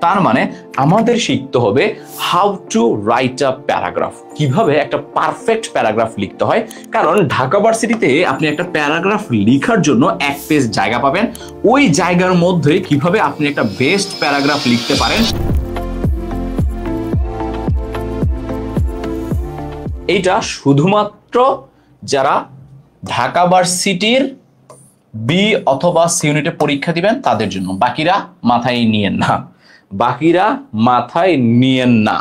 তার মানে আমাদের শিখতে হবে how to write a paragraph, কিভাবে একটা পারফেক্ট প্যারাগ্রাফ লিখতে হয়। কারণ ঢাকা ভার্সিটিতে আপনি একটা প্যারাগ্রাফ লেখার জন্য 1 পেজ জায়গা পাবেন, ওই জায়গার মধ্যে কিভাবে আপনি একটা বেস্ট প্যারাগ্রাফ লিখতে পারেন এইটা শুধুমাত্র যারা ঢাকা ভার্সিটির বি অথবা সি ইউনিটে পরীক্ষা দিবেন তাদের জন্য, বাকিরা মাথায় নিয়েন না, বাকিরা মাথায় নিয়েন না।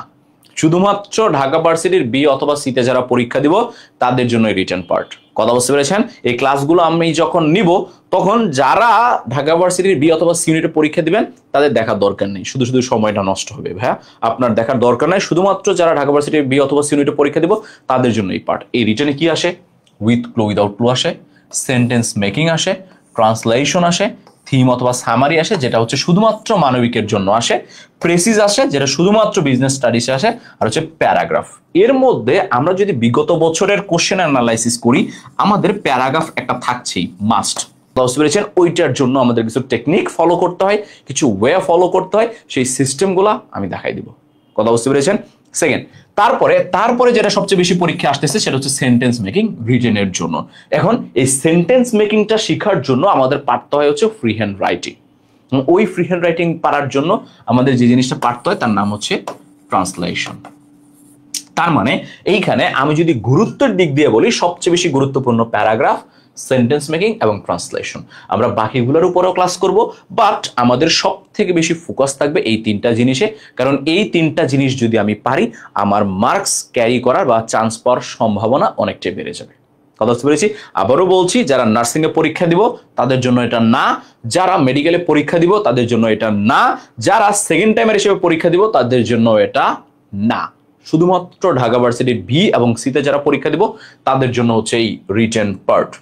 শুধুমাত্র ঢাকা ভার্সিটির বি অথবা সিতে যারা পরীক্ষা দিব তাদের জন্য রিটেন পার্ট। কথা বুঝতে পেরেছেন? এই ক্লাসগুলো আমি যখন নিব তখন যারা ঢাকা ভার্সিটির বি অথবা সি ইউনিটে পরীক্ষা দিবেন তাদের দেখার দরকার নেই, শুধু শুধু সময়টা নষ্ট হবে ভাইয়া, আপনার দেখার দরকার নাই। শুধুমাত্র যারা ঢাকা ভার্সিটির বি অথবা সি ইউনিটে পরীক্ষা দিব তাদের জন্য এই পার্ট। এই রিটেনে কি আসে? উইথ ক্লো উইদাউট ক্লো আসে, সেন্টেন্স মেকিং আসে, ট্রান্সলেশন আসে, থিম অথবা সামারি আসে যেটা হচ্ছে শুধুমাত্র মানবিকের জন্য আসে, প্রেসিজ আসে যেটা শুধুমাত্র বিজনেস স্টাডিজে আসে, আর হচ্ছে প্যারাগ্রাফ। এর মধ্যে আমরা যদি বিগত বছরের কোশ্চেন অ্যানালাইসিস করি আমাদের প্যারাগ্রাফ একটা থাকছেই মাস্ট। বুঝতে পেরেছেন? ওইটার জন্য আমাদের কিছু টেকনিক ফলো করতে হয়, কিছু ওয়ে ফলো করতে হয়, সেই সিস্টেমগুলো আমি দেখাই দিব। কথা বুঝতে পেরেছেন? সেকেন্ড, তারপরে যেটা সবচেয়ে বেশি পরীক্ষা আসতেছে সেটা হচ্ছে সেন্টেন্স মেকিং রিটেনের জন্য। এখন এই সেন্টেন্স মেকিংটা শেখার জন্য আমাদের পারতে হয় হচ্ছে ফ্রি হ্যান্ড রাইটিং। ওই ফ্রি হ্যান্ড রাইটিং পারার জন্য আমাদের যে জিনিসটা পারতে হয় তার নাম হচ্ছে ট্রান্সলেশন। তার মানে এইখানে আমি যদি গুরুত্বের দিক দিয়ে বলি সবচেয়ে বেশি গুরুত্বপূর্ণ প্যারাগ্রাফ, সেন্টেন্স মেকিং এবং ট্রান্সলেশন। আমরা বাকিগুলোর উপরেও ক্লাস করব, বাট আমাদের সব থেকে বেশি ফোকাস থাকবে এই 3টা জিনিসে। কারণ এই 3টা জিনিস যদি আমি পারি আমার মার্কস ক্যারি করার বা চান্স পাওয়ার সম্ভাবনা অনেকটাই বেড়ে যাবে। কথা বুঝতে পেরেছি? আবারও বলছি, যারা নার্সিং এ পরীক্ষা দিব তাদের জন্য এটা না, যারা মেডিকেলে পরীক্ষা দিব তাদের জন্য এটা না, যারা সেকেন্ড টাইমের হিসেবে পরীক্ষা দিব তাদের জন্য এটা না। শুধুমাত্র ঢাকা ভার্সিটির বি এবং সিতে যারা পরীক্ষা দিব তাদের জন্য হচ্ছে এই রিটেন পার্ট।